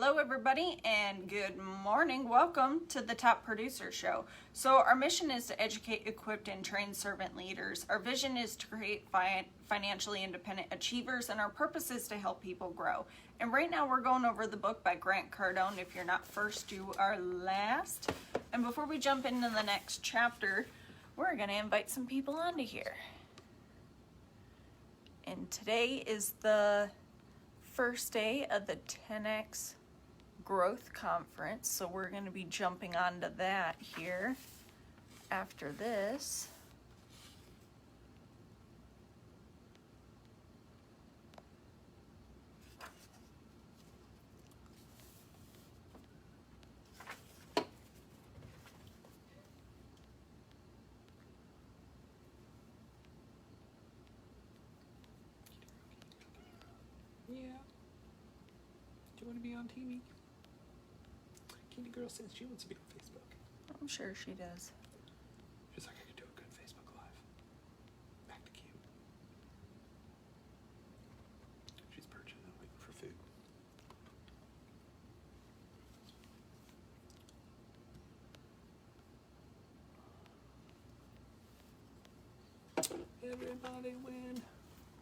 Hello everybody and good morning. Welcome to the Top Producer Show. So our mission is to educate, equip, and train servant leaders. Our vision is to create financially independent achievers, and our purpose is to help people grow. And right now we're going over the book by Grant Cardone. If you're not first, you are last. And before we jump into the next chapter, we're going to invite some people onto here. And today is the first day of the 10X Growth Conference, so we're going to be jumping onto that here after this. Yeah. Do you want to be on TV? Candy Girl says she wants to be on Facebook. I'm sure she does. She's like, I could do a good Facebook Live. Back to Cube. She's perching and waiting for food. Everybody win.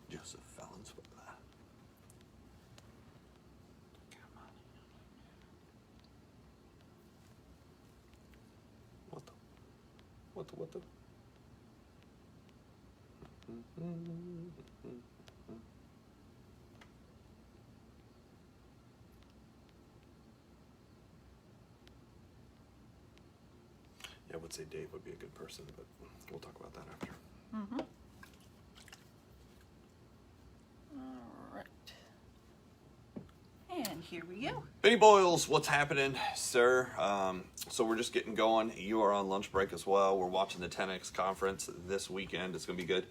Joseph Valenzuela. What the? Yeah, I would say Dave would be a good person, but we'll talk about that after. All right. And here we go. Benny Boyles, what's happening, sir? So we're just getting going. You are on lunch break as well. We're watching the 10X conference this weekend. It's going to be good.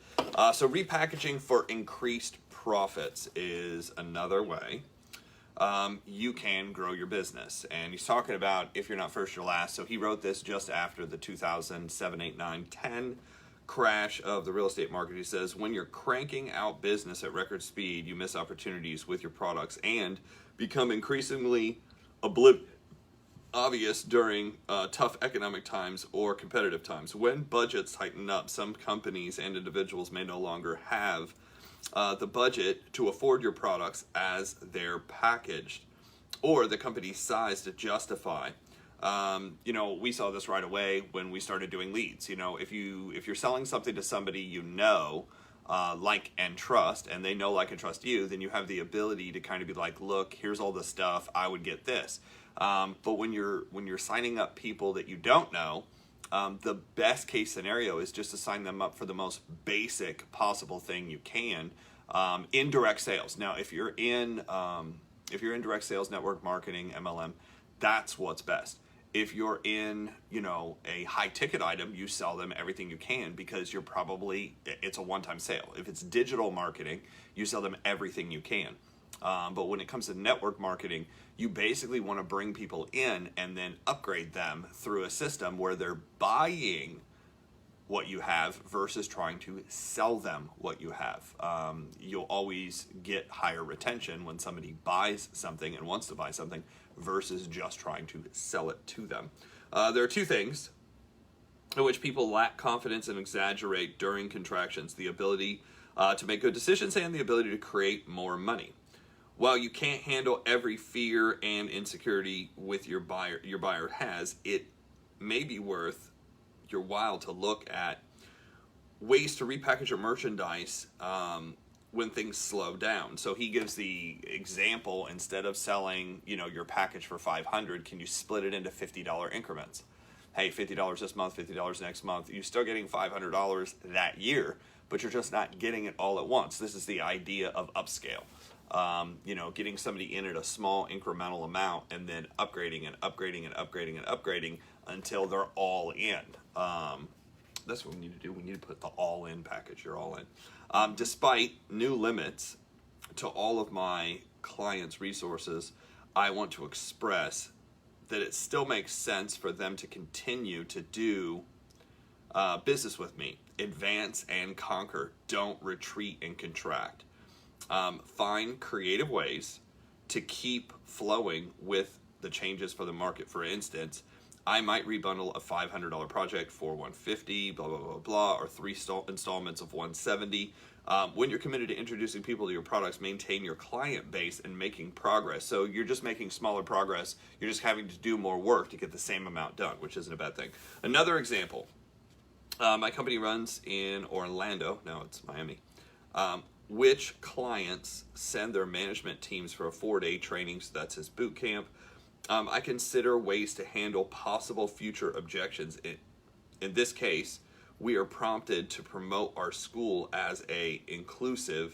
So repackaging for increased profits is another way you can grow your business. And he's talking about if you're not first, you're last. So he wrote this just after the 2007, 8, 9, 10 crash of the real estate market. He says, when you're cranking out business at record speed, you miss opportunities with your products and become increasingly obvious during tough economic times or competitive times. When budgets tighten up, some companies and individuals may no longer have the budget to afford your products as they're packaged, or the company's size to justify. We saw this right away when we started doing leads. If you're selling something to somebody like and trust, and they know, like, and trust you, then you have the ability to kind of be like, look, here's all the stuff, I would get this. But when you're signing up people that you don't know, the best case scenario is just to sign them up for the most basic possible thing you can, in direct sales. Now, if you're in direct sales, network marketing, MLM, that's what's best. If you're in, a high ticket item, you sell them everything you can because it's a one-time sale. If it's digital marketing, you sell them everything you can. But when it comes to network marketing, you basically want to bring people in and then upgrade them through a system where they're buying what you have versus trying to sell them what you have. You'll always get higher retention when somebody buys something and wants to buy something versus just trying to sell it to them. There are two things in which people lack confidence and exaggerate during contractions: the ability to make good decisions and the ability to create more money. While you can't handle every fear and insecurity with your buyer has, it may be worth your while to look at ways to repackage your merchandise when things slow down. So he gives the example, instead of selling, your package for $500, can you split it into $50 increments? Hey, $50 this month, $50 next month. You're still getting $500 that year, but you're just not getting it all at once. This is the idea of upscale. Getting somebody in at a small incremental amount and then upgrading and upgrading and upgrading and upgrading until they're all in. That's what we need to do. We need to put the all-in package. You're all in. Despite new limits to all of my clients' resources, I want to express that it still makes sense for them to continue to do business with me. Advance and conquer. Don't retreat and contract. Find creative ways to keep flowing with the changes for the market. For instance, I might rebundle a $500 project for $150, blah, blah, blah, blah, or three installments of $170. When you're committed to introducing people to your products, maintain your client base and making progress. So you're just making smaller progress. You're just having to do more work to get the same amount done, which isn't a bad thing. Another example, my company runs in Orlando. Now it's Miami. Which clients send their management teams for a 4-day training, so that's his boot camp. I consider ways to handle possible future objections. In this case, we are prompted to promote our school as a inclusion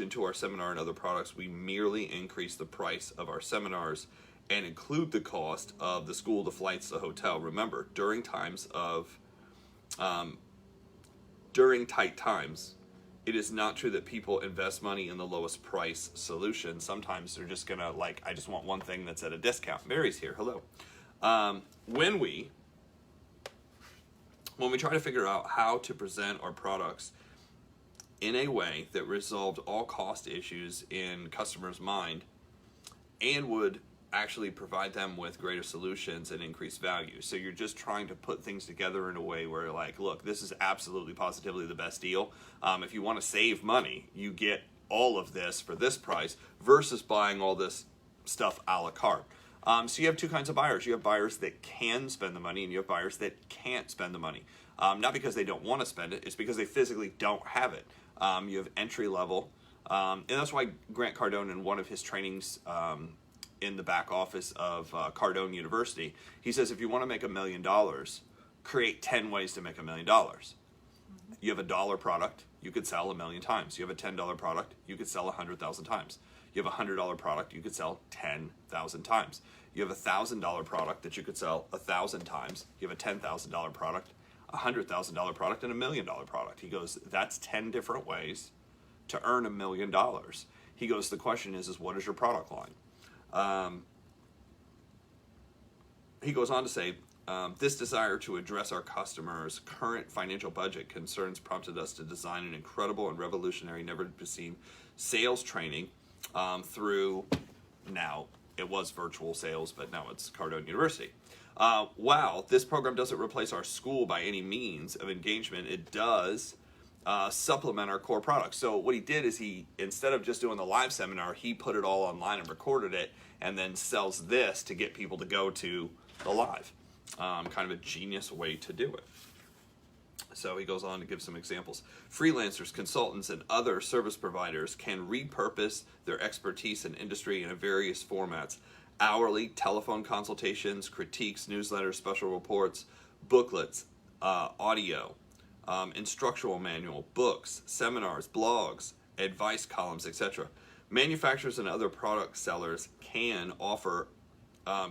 to our seminar and other products. We merely increase the price of our seminars and include the cost of the school, the flights, the hotel. Remember, during tight times, it is not true that people invest money in the lowest price solution. Sometimes they're just gonna I just want one thing that's at a discount. Mary's here, hello. When we try to figure out how to present our products in a way that resolved all cost issues in customers' mind and would actually provide them with greater solutions and increased value. So you're just trying to put things together in a way where look, this is absolutely positively the best deal. If you want to save money, you get all of this for this price versus buying all this stuff a la carte. So you have two kinds of buyers. You have buyers that can spend the money and you have buyers that can't spend the money. Not because they don't want to spend it, it's because they physically don't have it. You have entry level. And that's why Grant Cardone, in one of his trainings in the back office of Cardone University, he says if you want to make $1 million, create 10 ways to make $1 million. You have a $1 product, you could sell 1 million times. You have a $10 product, you could sell 100,000 times. You have a $100 product, you could sell 10,000 times. You have a $1,000 product that you could sell 1,000 times. You have a $10,000 product, a $100,000 product, and $1 million product. He goes, that's 10 different ways to earn $1 million. He goes, the question is what is your product line? He goes on to say, this desire to address our customers' current financial budget concerns prompted us to design an incredible and revolutionary, never-seen sales training through, now it was virtual sales, but now it's Cardone University. Wow, this program doesn't replace our school by any means of engagement. It does supplement our core products. So what he did is he, instead of just doing the live seminar, he put it all online and recorded it and then sells this to get people to go to the live. Kind of a genius way to do it. So he goes on to give some examples. Freelancers, consultants, and other service providers can repurpose their expertise in industry in various formats. Hourly, telephone consultations, critiques, newsletters, special reports, booklets, audio, instructional manual, books, seminars, blogs, advice columns, etc. Manufacturers and other product sellers can offer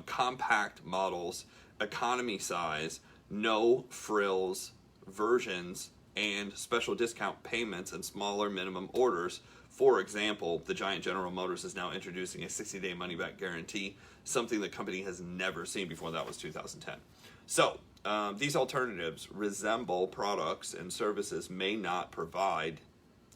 compact models, economy size, no frills versions, and special discount payments and smaller minimum orders. For example, the giant General Motors is now introducing a 60-day money-back guarantee, something the company has never seen before. That was 2010. So these alternatives resemble products and services may not provide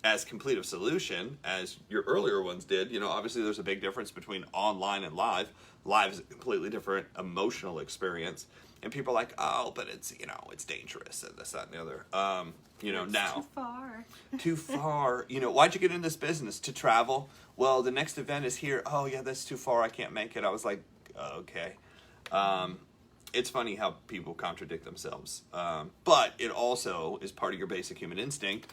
as complete a solution as your earlier ones did. You know, obviously there's a big difference between online and live. Live is a completely different emotional experience. And people are like, oh, but it's, you know, it's dangerous and this, that, and the other. You know, now. Too far. Too far. You know, why'd you get in this business? To travel? Well, the next event is here. Oh, yeah, that's too far. I can't make it. I was like, okay. It's funny how people contradict themselves. But it also is part of your basic human instinct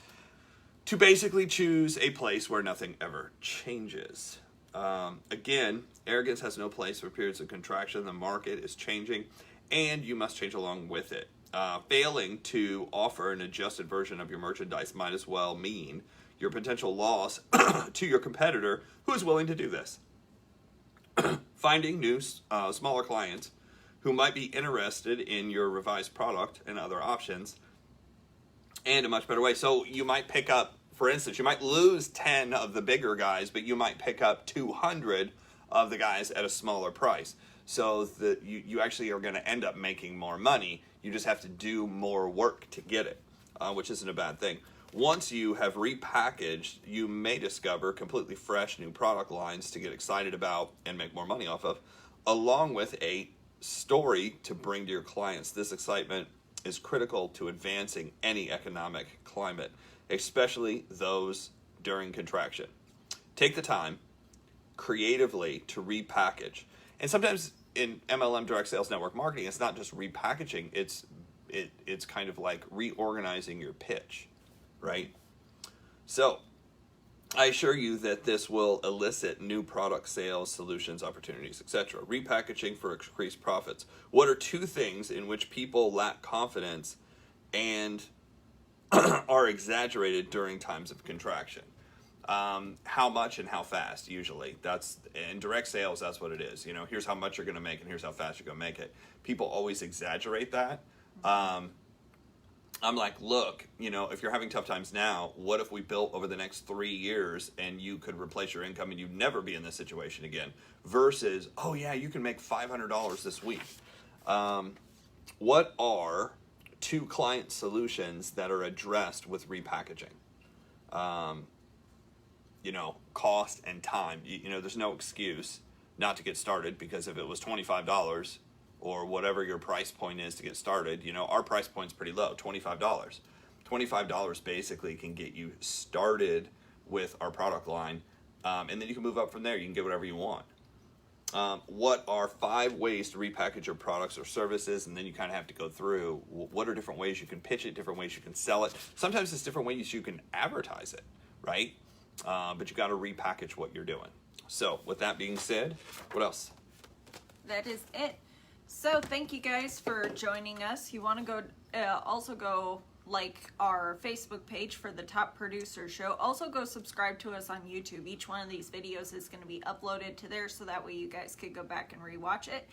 to basically choose a place where nothing ever changes. Again, arrogance has no place for periods of contraction. The market is changing, and you must change along with it. Failing to offer an adjusted version of your merchandise might as well mean your potential loss to your competitor who is willing to do this. Finding new, smaller clients who might be interested in your revised product and other options and a much better way. So you might pick up, for instance, you might lose 10 of the bigger guys, but you might pick up 200 of the guys at a smaller price. So that you actually are going to end up making more money. You just have to do more work to get it, which isn't a bad thing. Once you have repackaged, you may discover completely fresh new product lines to get excited about and make more money off of, along with a story to bring to your clients. This excitement is critical to advancing any economic climate, especially those during contraction. Take the time creatively to repackage. And sometimes in MLM direct sales network marketing, it's not just repackaging, it's kind of like reorganizing your pitch, right? So I assure you that this will elicit new product sales, solutions, opportunities, etc. Repackaging for increased profits. What are two things in which people lack confidence and are exaggerated during times of contraction? How much and how fast, usually. That's in direct sales, that's what it is. You know, here's how much you're going to make and here's how fast you're going to make it. People always exaggerate that. I'm like, look, you know, if you're having tough times now, what if we built over the next 3 years and you could replace your income and you'd never be in this situation again? Versus, oh yeah, you can make $500 this week. What are two client solutions that are addressed with repackaging? You know, cost and time. You know, there's no excuse not to get started, because if it was $25 or whatever your price point is to get started, you know, our price point's pretty low, $25. $25 basically can get you started with our product line, and then you can move up from there. You can get whatever you want. What are 5 ways to repackage your products or services? And then you kind of have to go through what are different ways you can pitch it, different ways you can sell it. Sometimes it's different ways you can advertise it, right? But you got to repackage what you're doing. So with that being said, what else? That is it. So thank you guys for joining us. You want to go also go like our Facebook page for the Top Producer Show. Also go subscribe to us on YouTube. Each one of these videos is going to be uploaded to there, so that way you guys could go back and rewatch it.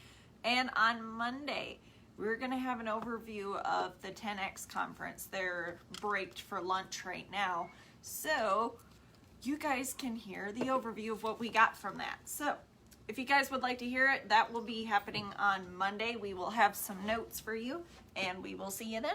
And on Monday, we're going to have an overview of the 10X conference. They're breaked for lunch right now, so you guys can hear the overview of what we got from that. So if you guys would like to hear it, that will be happening on Monday. We will have some notes for you, and we will see you then.